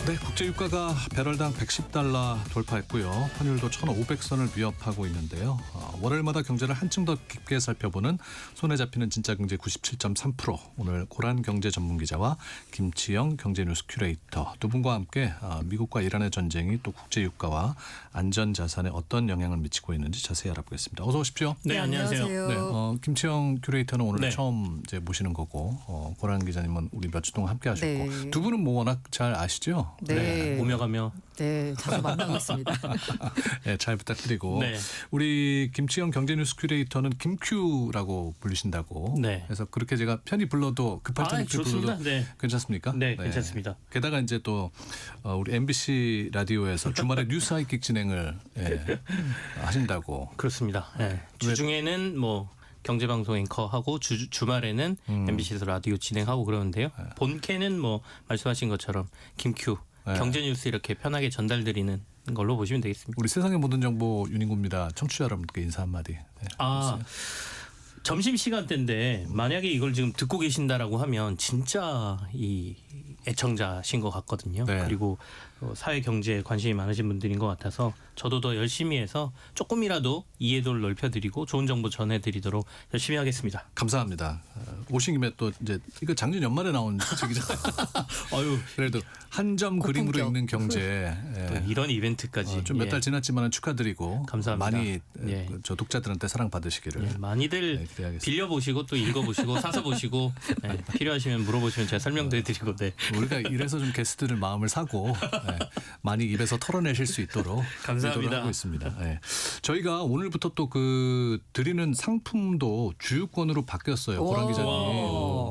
네, 국제유가가 배럴당 110달러 돌파했고요. 환율도 1,500선을 위협하고 있는데요. 월요일마다 경제를 한층 더 깊게 살펴보는 손에 잡히는 진짜 경제 97.3%. 오늘 고란 경제 전문 기자와 김치영 경제뉴스 큐레이터 두 분과 함께 미국과 이란의 전쟁이 또 국제유가와 안전자산에 어떤 영향을 미치고 있는지 자세히 알아보겠습니다. 어서 오십시오. 네, 안녕하세요. 네, 김치영 큐레이터는 오늘 네. 처음 이제 모시는 거고 고란 기자님은 우리 몇 주 동안 함께 하셨고 네. 두 분은 뭐 워낙 잘 아시죠? 네. 오며 가며. 네, 자주 만나고 있습니다. 네, 잘 부탁드리고 네. 우리 김치영 경제뉴스 큐레이터는 김큐라고 불리신다고. 네. 그래서 그렇게 제가 편히 불러도 급할 때 좋습니다. 불러도 네. 괜찮습니까? 네, 괜찮습니다. 게다가 이제 또 우리 MBC 라디오에서 주말에 뉴스 하이킥 진행을 하신다고. 그렇습니다. 네. 주중에는 뭐 경제방송 앵커하고 주말에는 MBC에서 라디오 진행하고 그러는데요. 본캐는 뭐 말씀하신 것처럼 김큐 경제뉴스 이렇게 편하게 전달드리는 걸로 보시면 되겠습니다. 우리 세상의 모든 정보 윤인구입니다. 청취자 여러분께 인사 한마디. 네, 점심시간대인데 만약에 이걸 지금 듣고 계신다라고 하면 진짜 이 애청자신 것 같거든요. 네. 그리고 사회 경제에 관심이 많으신 분들인 것 같아서 저도 더 열심히 해서 조금이라도 이해도를 넓혀드리고 좋은 정보 전해드리도록 열심히 하겠습니다. 감사합니다. 오신 김에 또 이제 이거 작년 연말에 나온 소식이잖아요. 어유 그래도 한 점 그림으로 고품격. 읽는 경제. 또 이런 이벤트까지 좀 몇 달 지났지만 축하드리고 감사합니다. 많이 예. 저 독자들한테 사랑 받으시기를. 많이들 네, 기대하겠습니다. 빌려보시고 또 읽어보시고 사서 보시고 필요하시면 물어보시면 제가 설명도 해드리고 네. 우리가 이래서 좀 게스트들 마음을 사고 많이 입에서 털어내실 수 있도록 감사합니다. 의도를 하고 있습니다. 네. 저희가 오늘부터 또 드리는 상품도 주유권으로 바뀌었어요. 고란 기자님.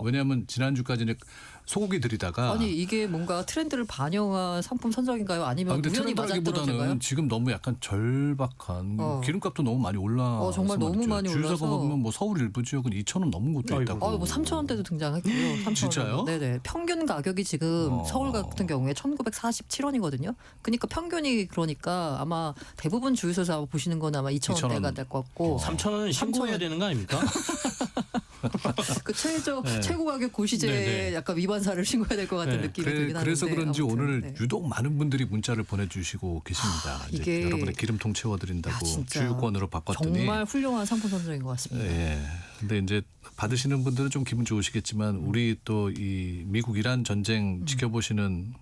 왜냐하면 지난주까지 이제 소고기 드리다가 아니 이게 뭔가 트렌드를 반영한 상품 선정인가요? 아니면 근데 우연히 트렌드라기보다는 맞아떨어진가요? 지금 너무 약간 절박한 기름값도 너무 많이 올라. 정말 너무 많이 주유소가 올라서. 보면 뭐 서울 일부 지역은 2,000원 넘은 곳도 아이고. 있다고. 뭐 3,000원대도 등장했고요. 3,000원. 진짜요? 네네. 평균 가격이 지금 서울 같은 경우에 1,947원이거든요. 그러니까 평균이 그러니까 아마 대부분 주유소에서 보시는 건 아마 2,000원대가 될 것 같고 3,000원은 신고해야 되는 거 아닙니까? 그 최고 가격 고시제 네네. 약간 위반사를 신고해야 될 것 같은 네. 느낌이 들긴 하는데 그래서 그런지 아무튼, 오늘 네. 유독 많은 분들이 문자를 보내주시고 계십니다. 이제 이게 여러분의 기름통 채워드린다고 야, 진짜 주유권으로 바꿨더니 정말 훌륭한 상품 선정인 것 같습니다. 예. 근데 이제 받으시는 분들은 좀 기분 좋으시겠지만 우리 또 이 미국 이란 전쟁 지켜보시는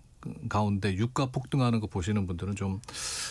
가운데 유가 폭등하는 거 보시는 분들은 좀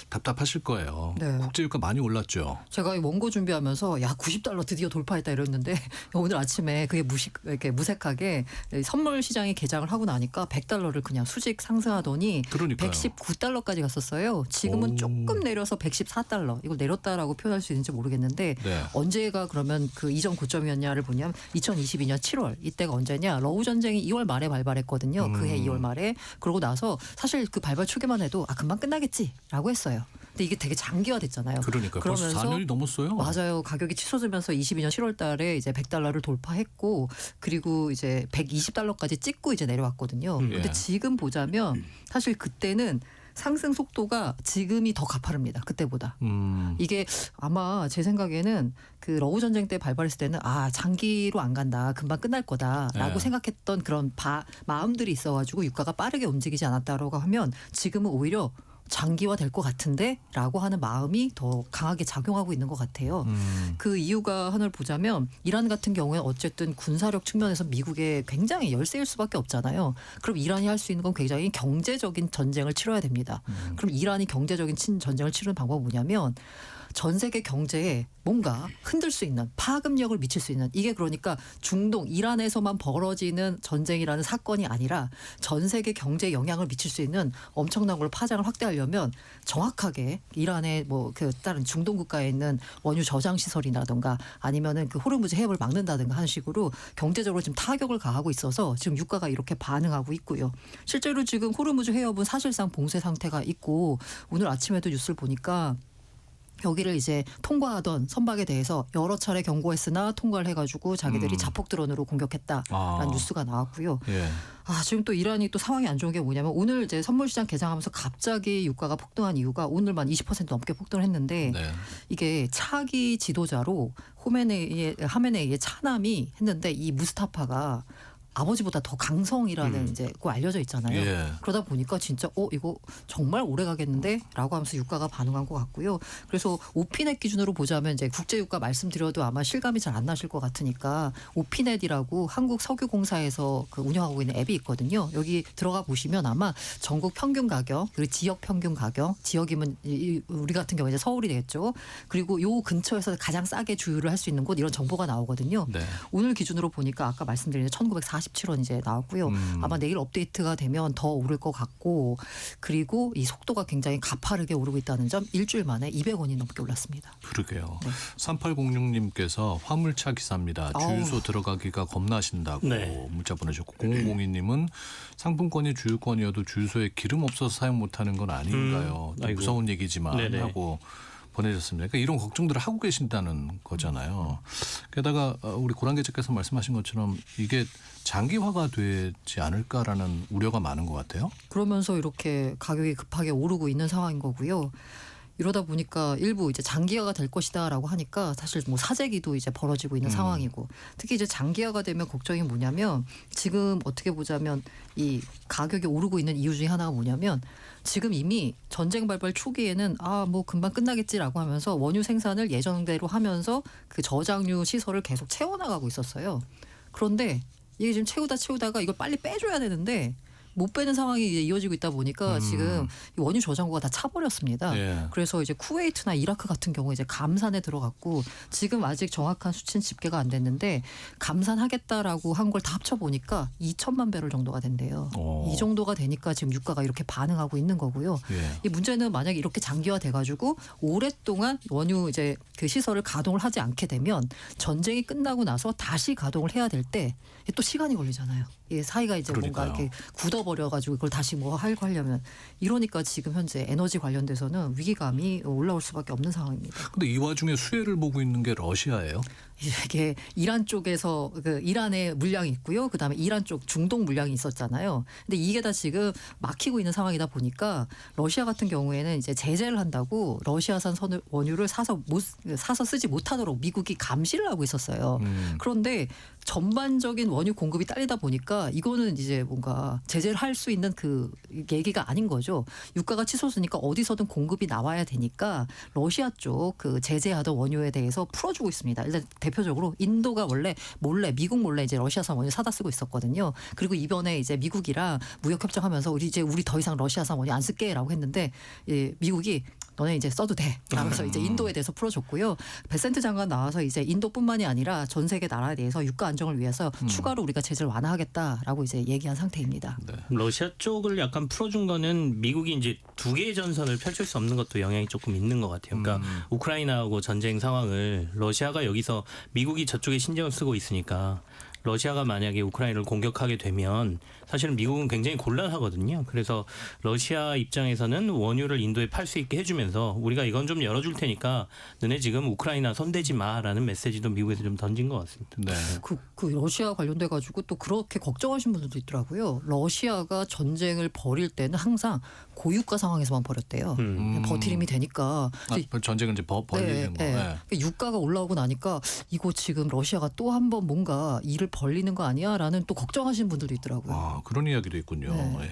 답답하실 거예요. 네. 국제 유가 많이 올랐죠. 제가 이 원고 준비하면서 야 90달러 드디어 돌파했다 이랬는데 오늘 아침에 그게 이렇게 무색하게 선물 시장이 개장을 하고 나니까 100달러를 그냥 수직 상승하더니 그러니까요. 119달러까지 갔었어요. 지금은 조금 내려서 114달러. 이걸 내렸다라고 표현할 수 있는지 모르겠는데 네. 언제가 그러면 그 이전 고점이었냐를 보냐면 2022년 7월 이때가 언제냐? 러우 전쟁이 2월 말에 발발했거든요. 그해 2월 말에. 그러고 나서 사실 그 발발 초기만 해도 금방 끝나겠지라고 했어요. 근데 이게 되게 장기화됐잖아요. 그러니까 벌써 그러면서 4년이 넘었어요. 맞아요. 가격이 치솟으면서 22년 7월 달에 이제 100달러를 돌파했고 그리고 이제 120달러까지 찍고 이제 내려왔거든요. 근데 예. 지금 보자면 사실 그때는 상승 속도가 지금이 더 가파릅니다. 그때보다. 이게 아마 제 생각에는 그 러우 전쟁 때 발발했을 때는 장기로 안 간다. 금방 끝날 거다라고 네. 생각했던 그런 마음들이 있어가지고 유가가 빠르게 움직이지 않았다라고 하면 지금은 오히려 장기화 될 것 같은데 라고 하는 마음이 더 강하게 작용하고 있는 것 같아요. 그 이유가 하나를 보자면 이란 같은 경우에 어쨌든 군사력 측면에서 미국에 굉장히 열세일 수밖에 없잖아요. 그럼 이란이 할 수 있는 건 굉장히 경제적인 전쟁을 치러야 됩니다. 그럼 이란이 경제적인 전쟁을 치르는 방법은 뭐냐면 전 세계 경제에 뭔가 흔들 수 있는 파급력을 미칠 수 있는 이게 그러니까 중동 이란에서만 벌어지는 전쟁이라는 사건이 아니라 전 세계 경제에 영향을 미칠 수 있는 엄청난 걸 파장을 확대하려면 정확하게 이란의 뭐 그 다른 중동 국가에 있는 원유 저장 시설이라든가 아니면은 그 호르무즈 해협을 막는다든가 하는 식으로 경제적으로 지금 타격을 가하고 있어서 지금 유가가 이렇게 반응하고 있고요. 실제로 지금 호르무즈 해협은 사실상 봉쇄 상태가 있고 오늘 아침에도 뉴스를 보니까 여기를 이제 통과하던 선박에 대해서 여러 차례 경고했으나 통과를 해가지고 자기들이 자폭 드론으로 공격했다라는 뉴스가 나왔고요. 예. 지금 또 이란이 또 상황이 안 좋은 게 뭐냐면 오늘 이제 선물 시장 개장하면서 갑자기 유가가 폭등한 이유가 오늘만 20% 넘게 폭등을 했는데 네. 이게 차기 지도자로 하메네이의 차남이 했는데 이 무스타파가 아버지보다 더 강성이라는 이제 그 알려져 있잖아요. 예. 그러다 보니까 진짜 이거 정말 오래 가겠는데라고 하면서 유가가 반응한 것 같고요. 그래서 오피넷 기준으로 보자면 이제 국제유가 말씀드려도 아마 실감이 잘 안 나실 것 같으니까 오피넷이라고 한국 석유공사에서 그 운영하고 있는 앱이 있거든요. 여기 들어가 보시면 아마 전국 평균 가격 그리고 지역 평균 가격, 지역이면 우리 같은 경우에 이제 서울이 되겠죠. 그리고 요 근처에서 가장 싸게 주유를 할 수 있는 곳 이런 정보가 나오거든요. 네. 오늘 기준으로 보니까 아까 말씀드린 1,947원 이제 나왔고요. 아마 내일 업데이트가 되면 더 오를 것 같고 그리고 이 속도가 굉장히 가파르게 오르고 있다는 점 일주일 만에 200원이 넘게 올랐습니다. 그러게요. 네. 3806님께서 화물차 기사입니다. 주유소 아우. 들어가기가 겁나신다고 네. 문자 보내주셨고 0002님은 상품권이 주유권이어도 주유소에 기름 없어서 사용 못하는 건 아닌가요? 좀 아이고. 무서운 얘기지만 네네. 하고 보내셨습니다. 그러니까 이런 걱정들을 하고 계신다는 거잖아요. 게다가 우리 고란계께서 말씀하신 것처럼 이게 장기화가 되지 않을까라는 우려가 많은 것 같아요. 그러면서 이렇게 가격이 급하게 오르고 있는 상황인 거고요. 이러다 보니까 일부 이제 장기화가 될 것이다라고 하니까 사실 뭐 사재기도 이제 벌어지고 있는 상황이고 특히 이제 장기화가 되면 걱정이 뭐냐면 지금 어떻게 보자면 이 가격이 오르고 있는 이유 중에 하나가 뭐냐면 지금 이미 전쟁 발발 초기에는 뭐 금방 끝나겠지라고 하면서 원유 생산을 예정대로 하면서 그 저장유 시설을 계속 채워나가고 있었어요. 그런데 이게 지금 채우다가 이걸 빨리 빼줘야 되는데 못 빼는 상황이 이제 이어지고 있다 보니까 지금 이 원유 저장고가 다 차버렸습니다. 예. 그래서 이제 쿠웨이트나 이라크 같은 경우 이제 감산에 들어갔고 지금 아직 정확한 수치는 집계가 안 됐는데 감산하겠다라고 한 걸 다 합쳐 보니까 2천만 배럴 정도가 된대요. 오. 이 정도가 되니까 지금 유가가 이렇게 반응하고 있는 거고요. 예. 이 문제는 만약에 이렇게 장기화 돼가지고 오랫동안 원유 이제 그 시설을 가동을 하지 않게 되면 전쟁이 끝나고 나서 다시 가동을 해야 될 때 또 시간이 걸리잖아요. 이 사이가 이제 뭔가 그러니까요. 이렇게 굳어버려가지고 이걸 다시 뭐 하려면 이러니까 지금 현재 에너지 관련돼서는 위기감이 올라올 수밖에 없는 상황입니다. 근데 이 와중에 수혜를 보고 있는 게 러시아예요. 이게 이란 쪽에서 그 이란의 물량이 있고요. 그다음에 이란 쪽 중동 물량이 있었잖아요. 근데 이게 다 지금 막히고 있는 상황이다 보니까 러시아 같은 경우에는 이제 제재를 한다고 러시아산 원유를 사서 쓰지 못하도록 미국이 감시를 하고 있었어요. 그런데 전반적인 원유 공급이 딸리다 보니까 이거는 이제 뭔가 제재를 할 수 있는 그 얘기가 아닌 거죠. 유가가 치솟으니까 어디서든 공급이 나와야 되니까 러시아 쪽 그 제재하던 원유에 대해서 풀어주고 있습니다. 일단 대표적으로 인도가 원래 미국 몰래 이제 러시아산 원유 사다 쓰고 있었거든요. 그리고 이번에 이제 미국이랑 무역 협정하면서 우리 더 이상 러시아산 원유 안 쓸게라고 했는데 미국이 너네 이제 써도 돼. 라면서 이제 인도에 대해서 풀어줬고요. 베센트 장관 나와서 이제 인도뿐만이 아니라 전 세계 나라에 대해서 유가 안정을 위해서 추가로 우리가 제재를 완화하겠다라고 이제 얘기한 상태입니다. 네. 러시아 쪽을 약간 풀어준 거는 미국이 이제 두 개의 전선을 펼칠 수 없는 것도 영향이 조금 있는 것 같아요. 그러니까 우크라이나하고 전쟁 상황을 러시아가 여기서 미국이 저쪽에 신경을 쓰고 있으니까 러시아가 만약에 우크라이나를 공격하게 되면 사실은 미국은 굉장히 곤란하거든요. 그래서 러시아 입장에서는 원유를 인도에 팔 수 있게 해주면서 우리가 이건 좀 열어줄 테니까 너네 지금 우크라이나 손대지 마라는 메시지도 미국에서 좀 던진 것 같습니다. 네. 그 러시아 관련돼 가지고 또 그렇게 걱정하신 분들도 있더라고요. 러시아가 전쟁을 벌일 때는 항상 고유가 상황에서만 벌였대요. 버티림이 되니까. 전쟁을 이제 벌리는 거. 네. 유가가 올라오고 나니까 이거 지금 러시아가 또 한 번 뭔가 일을 벌리는 거 아니야라는 또 걱정하시는 분들도 있더라고요. 그런 이야기도 있군요. 네. 예.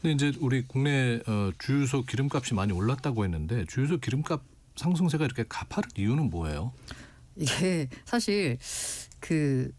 근데 이제 우리 국내 주유소 기름값이 많이 올랐다고 했는데 주유소 기름값 상승세가 이렇게 가파른 이유는 뭐예요? 이게 사실 그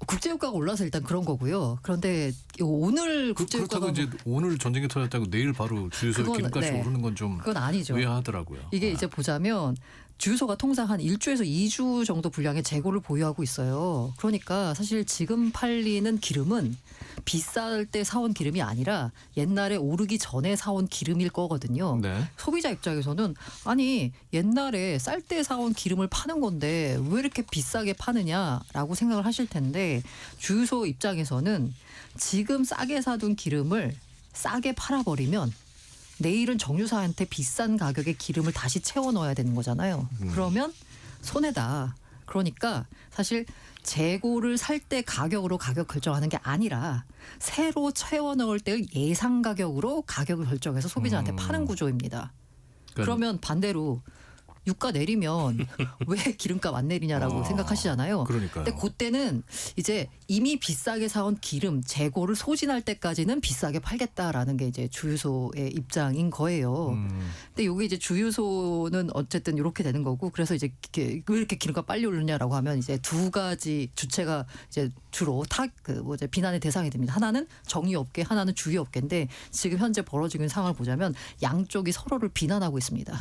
국제유가가 올라서 일단 그런 거고요. 그런데 오늘 국제유가가 그렇다고 이제 오늘 전쟁이 터졌다고 내일 바로 주유소 그건, 기름값이 네. 오르는 건 좀 그건 아니죠. 의아하더라고요. 이게 이제 보자면 주유소가 통상 한 1주에서 2주 정도 분량의 재고를 보유하고 있어요. 그러니까 사실 지금 팔리는 기름은 비쌀 때 사온 기름이 아니라 옛날에 오르기 전에 사온 기름일 거거든요. 네. 소비자 입장에서는 아니 옛날에 쌀 때 사온 기름을 파는 건데 왜 이렇게 비싸게 파느냐라고 생각을 하실 텐데 주유소 입장에서는 지금 싸게 사둔 기름을 싸게 팔아버리면 내일은 정유사한테 비싼 가격의 기름을 다시 채워 넣어야 되는 거잖아요. 그러면 손해다. 그러니까 사실 재고를 살 때 가격으로 가격 결정하는 게 아니라 새로 채워 넣을 때 예상 가격으로 가격을 결정해서 소비자한테 파는 구조입니다. 그러면 반대로 유가 내리면 왜 기름값 안 내리냐라고 생각하시잖아요. 그러니까요. 근데 그때는 이제 이미 비싸게 사온 기름 재고를 소진할 때까지는 비싸게 팔겠다라는 게 이제 주유소의 입장인 거예요. 근데 요게 이제 주유소는 어쨌든 이렇게 되는 거고 그래서 이제 왜 이렇게 기름값 빨리 오르냐라고 하면 이제 두 가지 주체가 이제 주로 비난의 대상이 됩니다. 하나는 정유업계, 하나는 주유업계인데 지금 현재 벌어지고 있는 상황을 보자면 양쪽이 서로를 비난하고 있습니다.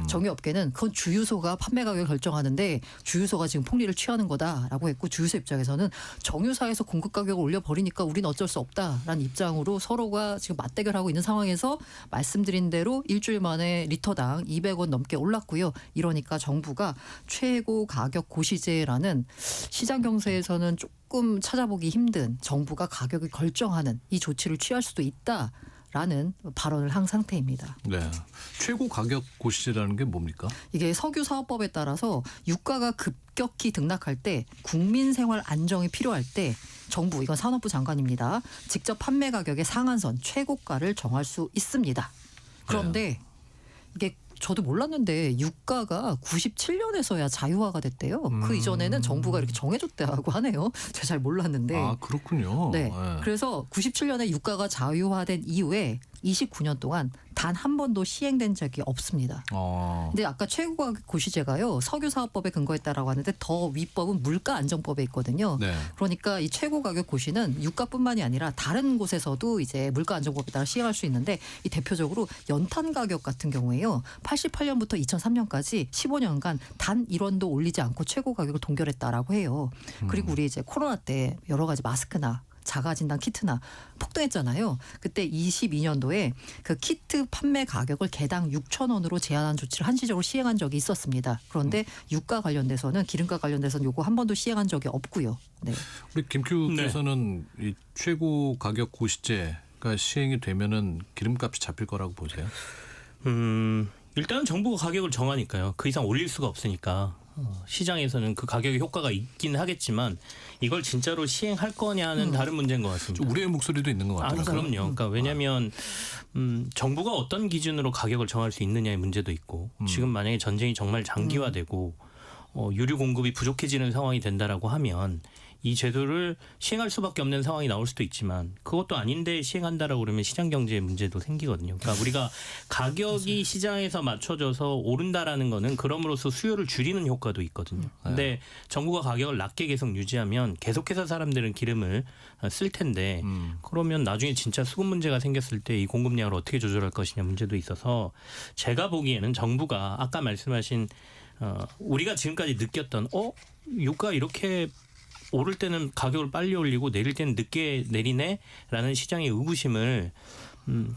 정유업계는 그건 주유소가 판매 가격을 결정하는데 주유소가 지금 폭리를 취하는 거다라고 했고 주유소 입장에서는 정유사에서 공급 가격을 올려버리니까 우리는 어쩔 수 없다라는 입장으로 서로가 지금 맞대결하고 있는 상황에서 말씀드린 대로 일주일 만에 리터당 200원 넘게 올랐고요. 이러니까 정부가 최고 가격 고시제라는 시장 경제에서는 조금 찾아보기 힘든 정부가 가격을 결정하는 이 조치를 취할 수도 있다라는 발언을 한 상태입니다. 네. 최고 가격 고시제라는 게 뭡니까? 이게 석유사업법에 따라서 유가가 급격히 등락할 때 국민 생활 안정이 필요할 때 정부, 이건 산업부 장관입니다. 직접 판매 가격의 상한선 최고가를 정할 수 있습니다. 그런데 이게 저도 몰랐는데 유가가 97년에서야 자유화가 됐대요. 그 이전에는 정부가 이렇게 정해줬다고 하네요. 제가 잘 몰랐는데. 아, 그렇군요. 네. 그래서 97년에 유가가 자유화된 이후에 29년 동안 단 한 번도 시행된 적이 없습니다. 근데 아까 최고가격 고시제가요. 석유사업법에 근거했다라고 하는데 더 윗법은 물가안정법에 있거든요. 네. 그러니까 이 최고가격 고시는 유가뿐만이 아니라 다른 곳에서도 이제 물가안정법에 따라 시행할 수 있는데 이 대표적으로 연탄 가격 같은 경우에요. 88년부터 2003년까지 15년간 단 1원도 올리지 않고 최고가격을 동결했다라고 해요. 그리고 우리 이제 코로나 때 여러 가지 마스크나 자가진단 키트나 폭등했잖아요. 그때 22년도에 그 키트 판매 가격을 개당 6,000원으로 제한한 조치를 한시적으로 시행한 적이 있었습니다. 그런데 유가 관련돼서는 기름값 관련돼서는 요거 한 번도 시행한 적이 없고요. 네. 우리 김큐께서는 이 최고 가격 고시제가 시행이 되면은 기름값이 잡힐 거라고 보세요? 일단은 정부가 가격을 정하니까요. 그 이상 올릴 수가 없으니까. 시장에서는 그 가격의 효과가 있긴 하겠지만 이걸 진짜로 시행할 거냐는 다른 문제인 것 같습니다. 좀 우려의 목소리도 있는 것 같아요. 그럼요. 그러니까 왜냐하면 정부가 어떤 기준으로 가격을 정할 수 있느냐의 문제도 있고 지금 만약에 전쟁이 정말 장기화되고 유류 공급이 부족해지는 상황이 된다라고 하면 이 제도를 시행할 수밖에 없는 상황이 나올 수도 있지만 그것도 아닌데 시행한다라고 그러면 시장 경제의 문제도 생기거든요. 그러니까 우리가 가격이 시장에서 맞춰져서 오른다라는 거는 그럼으로써 수요를 줄이는 효과도 있거든요. 근데 정부가 가격을 낮게 계속 유지하면 계속해서 사람들은 기름을 쓸 텐데 그러면 나중에 진짜 수급 문제가 생겼을 때 이 공급량을 어떻게 조절할 것이냐 문제도 있어서 제가 보기에는 정부가 아까 말씀하신 우리가 지금까지 느꼈던 유가 이렇게 오를 때는 가격을 빨리 올리고 내릴 때는 늦게 내리네라는 시장의 의구심을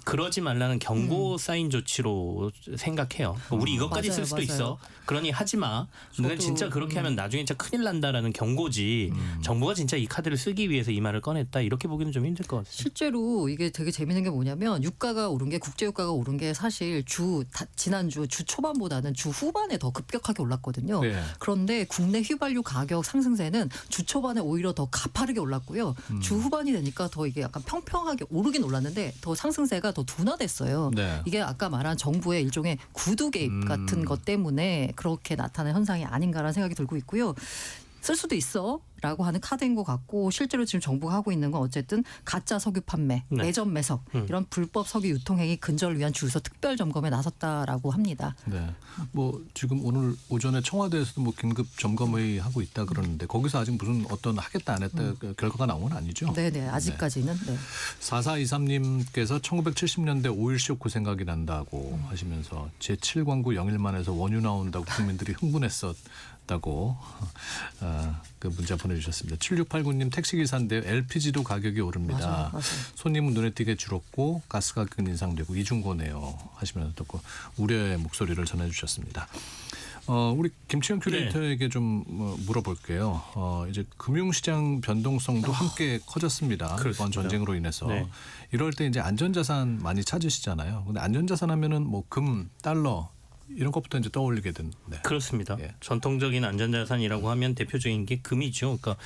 그러지 말라는 경고 사인 조치로 생각해요. 우리 이것까지 맞아요, 쓸 수도 맞아요. 있어. 그러니 하지 마. 너네 진짜 그렇게 하면 나중에 진짜 큰일 난다라는 경고지. 정부가 진짜 이 카드를 쓰기 위해서 이 말을 꺼냈다. 이렇게 보기는 좀 힘들 것 같아요. 실제로 이게 되게 재밌는 게 뭐냐면 유가가 오른 게 국제 유가가 오른 게 사실 지난주 주 초반보다는 주 후반에 더 급격하게 올랐거든요. 네. 그런데 국내 휘발유 가격 상승세는 주 초반에 오히려 더 가파르게 올랐고요. 주 후반이 되니까 더 이게 약간 평평하게 오르긴 올랐는데 더 상승세가 더 둔화됐어요. 네. 이게 아까 말한 정부의 일종의 구두 개입 같은 것 때문에 그렇게 나타난 현상이 아닌가라는 생각이 들고 있고요. 쓸 수도 있어 라고 하는 카드인 것 같고 실제로 지금 정부가 하고 있는 건 어쨌든 가짜 석유 판매, 네. 내전 매석 이런 불법 석유 유통행위 근절을 위한 주유소 특별 점검에 나섰다라고 합니다. 네. 뭐 지금 오늘 오전에 청와대에서도 뭐 긴급 점검회의 하고 있다 그러는데 거기서 아직 무슨 어떤 하겠다 안 했다 결과가 나온 건 아니죠? 네네 아직까지는. 네. 4423님께서 1970년대 오일 쇼크 생각이 난다고 하시면서 제7광구 영일만에서 원유 나온다고 국민들이 흥분했었다고 그 문자 보내주셨습니다. 7689님 택시기사인데요. LPG도 가격이 오릅니다. 맞아요. 손님은 눈에 띄게 줄었고 가스 가격은 인상되고 이중고네요 하시면서 또 우려의 목소리를 전해주셨습니다. 우리 김치영 큐레이터에게 좀 물어볼게요. 이제 금융시장 변동성도 함께 커졌습니다. 이번 그렇습니다. 전쟁으로 인해서. 네. 이럴 때 이제 안전자산 많이 찾으시잖아요. 근데 안전자산 하면은 뭐 금, 달러 이런 것부터 이제 떠올리게 된. 네. 그렇습니다. 예. 전통적인 안전자산이라고 하면 대표적인 게 금이죠. 그러니까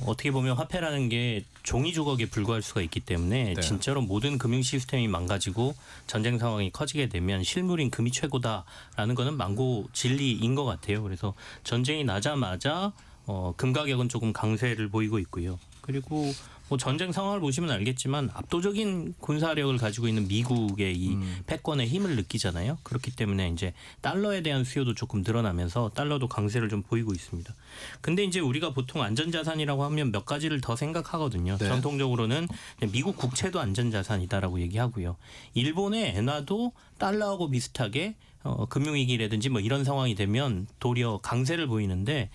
어떻게 보면 화폐라는 게 종이 조각에 불과할 수가 있기 때문에 네. 진짜로 모든 금융 시스템이 망가지고 전쟁 상황이 커지게 되면 실물인 금이 최고다라는 거는 망고 진리인 것 같아요. 그래서 전쟁이 나자마자 금 가격은 조금 강세를 보이고 있고요. 그리고 뭐 전쟁 상황을 보시면 알겠지만 압도적인 군사력을 가지고 있는 미국의 이 패권의 힘을 느끼잖아요. 그렇기 때문에 이제 달러에 대한 수요도 조금 늘어나면서 달러도 강세를 좀 보이고 있습니다. 근데 이제 우리가 보통 안전자산이라고 하면 몇 가지를 더 생각하거든요. 네. 전통적으로는 미국 국채도 안전자산이다라고 얘기하고요. 일본의 엔화도 달러하고 비슷하게 금융위기라든지 뭐 이런 상황이 되면 도리어 강세를 보이는데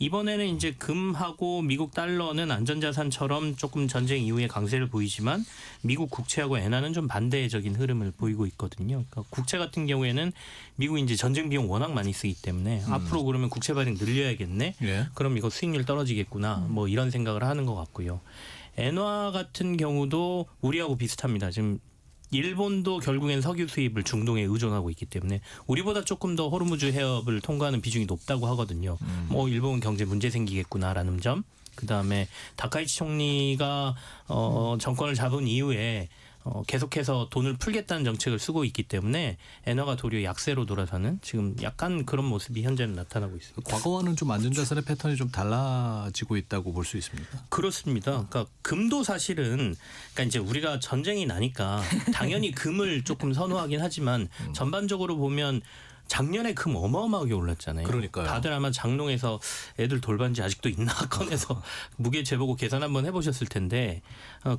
이번에는 이제 금하고 미국 달러는 안전자산처럼 조금 전쟁 이후에 강세를 보이지만 미국 국채하고 엔화는 좀 반대적인 흐름을 보이고 있거든요. 그러니까 국채 같은 경우에는 미국이 이제 전쟁 비용 워낙 많이 쓰기 때문에 앞으로 그러면 국채 발행 늘려야겠네. 예. 그럼 이거 수익률 떨어지겠구나. 뭐 이런 생각을 하는 것 같고요. 엔화 같은 경우도 우리하고 비슷합니다. 지금 일본도 결국엔 석유 수입을 중동에 의존하고 있기 때문에 우리보다 조금 더 호르무즈 해협을 통과하는 비중이 높다고 하거든요. 뭐 일본 경제 문제 생기겠구나라는 점. 그다음에 다카이치 총리가 정권을 잡은 이후에 계속해서 돈을 풀겠다는 정책을 쓰고 있기 때문에 엔화가 도리어 약세로 돌아서는 지금 약간 그런 모습이 현재는 나타나고 있습니다. 과거와는 좀 안전자산의 패턴이 좀 달라지고 있다고 볼 수 있습니까? 그렇습니다. 그러니까 금도 사실은 그러니까 이제 우리가 전쟁이 나니까 당연히 금을 조금 선호하긴 하지만 전반적으로 보면 작년에 금 어마어마하게 올랐잖아요. 그러니까요. 다들 아마 장롱에서 애들 돌반지 아직도 있나 꺼내서 무게 재보고 계산 한번 해보셨을 텐데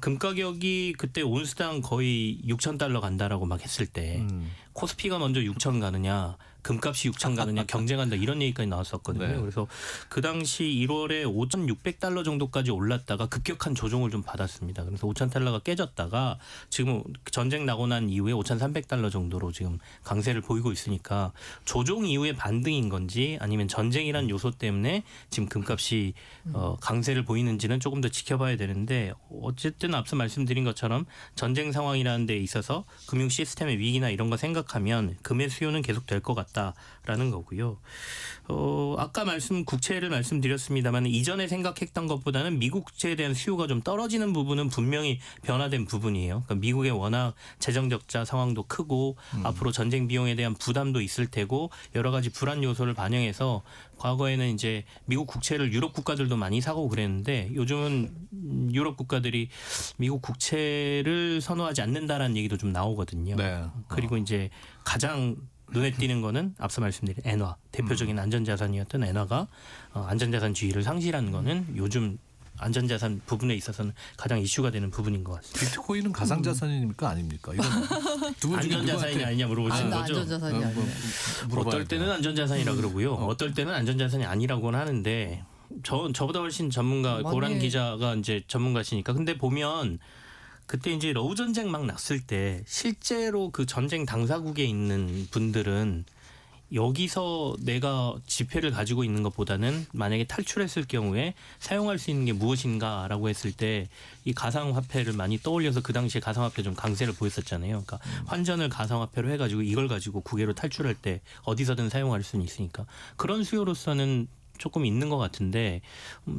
금 가격이 그때 온스당 거의 6,000달러 간다라고 막 했을 때 코스피가 먼저 6,000 가느냐 금값이 6,000 가느냐 경쟁한다 이런 얘기까지 나왔었거든요. 네. 그래서 그 당시 1월에 5,600달러 정도까지 올랐다가 급격한 조정을 좀 받았습니다. 그래서 5,000달러가 깨졌다가 지금 전쟁 나고 난 이후에 5,300달러 정도로 지금 강세를 보이고 있으니까 조정 이후의 반등인 건지 아니면 전쟁이란 요소 때문에 지금 금값이 강세를 보이는지는 조금 더 지켜봐야 되는데 어쨌든 앞서 말씀드린 것처럼 전쟁 상황이라는 데 있어서 금융 시스템의 위기나 이런 거 생각하면 금의 수요는 계속 될 것 같다라는 거고요. 아까 국채를 말씀드렸습니다만 이전에 생각했던 것보다는 미국 국채에 대한 수요가 좀 떨어지는 부분은 분명히 변화된 부분이에요. 그러니까 미국의 워낙 재정 적자 상황도 크고 앞으로 전쟁 비용에 대한 부담도 있을 테고 여러 가지 불안 요소를 반영해서 과거에는 이제 미국 국채를 유럽 국가들도 많이 사고 그랬는데 요즘은 유럽 국가들이 미국 국채를 선호하지 않는다라는 얘기도 좀 나오거든요. 네. 그리고 이제 가장 눈에 띄는 거는 앞서 말씀드린 엔화 대표적인 안전자산이었던 엔화가 안전자산 지위를 상실하는 거는 요즘 안전자산 부분에 있어서는 가장 이슈가 되는 부분인 것 같습니다. 비트코인은 가상자산입니까 아닙니까? 이건 두 분 중에 안전자산이 누구한테 아니냐 물어보시는 거죠? 안전자산이 아니에요. 물어봐야 어떨 때는 돼요. 안전자산이라 그러고요. 어떨 때는 안전자산이 아니라고는 하는데 저보다 훨씬 전문가 많이- 고란 기자가 이제 전문가시니까 근데 보면 그때 이제 러우 전쟁 막 났을 때 실제로 그 전쟁 당사국에 있는 분들은 여기서 내가 지폐를 가지고 있는 것보다는 만약에 탈출했을 경우에 사용할 수 있는 게 무엇인가라고 했을 때 이 가상화폐를 많이 떠올려서 그 당시에 가상화폐 좀 강세를 보였었잖아요. 그러니까 환전을 가상화폐로 해가지고 이걸 가지고 국외로 탈출할 때 어디서든 사용할 수는 있으니까 그런 수요로서는 조금 있는 것 같은데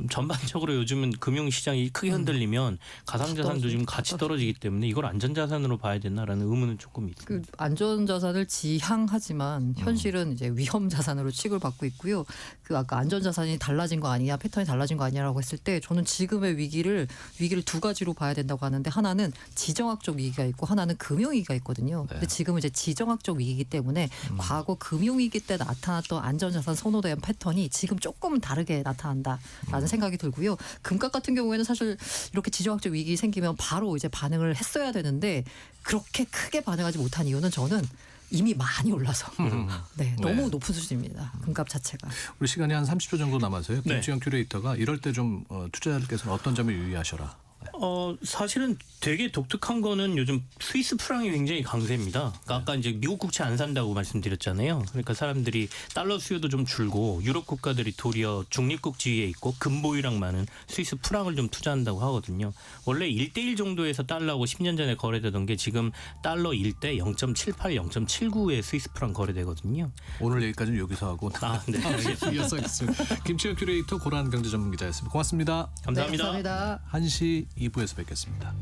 전반적으로 요즘은 금융시장이 크게 흔들리면 가상자산도 지금 같이 떨어지기 때문에 이걸 안전자산으로 봐야 되나라는 의문은 조금 있습니다. 그 안전자산을 지향하지만 현실은 이제 위험자산으로 취급받고 있고요. 그 아까 안전자산이 달라진 거 아니냐, 패턴이 달라진 거 아니냐라고 했을 때 저는 지금의 위기를 두 가지로 봐야 된다고 하는데 하나는 지정학적 위기가 있고 하나는 금융위기가 있거든요. 근데 지금은 이제 지정학적 위기이기 때문에 과거 금융위기 때 나타났던 안전자산 선호에 대한 패턴이 지금 조금 다르게 나타난다라는 생각이 들고요. 금값 같은 경우에는 사실 이렇게 지정학적 위기 생기면 바로 이제 반응을 했어야 되는데 그렇게 크게 반응하지 못한 이유는 저는 이미 많이 올라서 네, 너무 높은 수준입니다. 금값 자체가. 우리 시간이 한 30초 정도 남아서요. 네. 김주영 큐레이터가 이럴 때 좀 투자자들께서는 어떤 점을 유의하셔라. 네. 사실은 되게 독특한 거는 요즘 스위스 프랑이 굉장히 강세입니다. 그러니까 아까 이제 미국 국채 안 산다고 말씀드렸잖아요. 그러니까 사람들이 달러 수요도 좀 줄고 유럽 국가들이 도리어 중립국지위에 있고 근보유량 많은 스위스 프랑을 좀 투자한다고 하거든요. 원래 1대1 정도에서 달러하고 10년 전에 거래되던 게 지금 달러 1대 0.78, 0.79의 스위스 프랑 거래되거든요. 오늘 얘기까지는 여기서 하고 네. 이어서 하겠습니다. 김치혁 큐레이터 고란 경제 전문 기자였습니다. 고맙습니다. 감사합니다. 네, 감사합니다. 1시 2부에서 뵙겠습니다.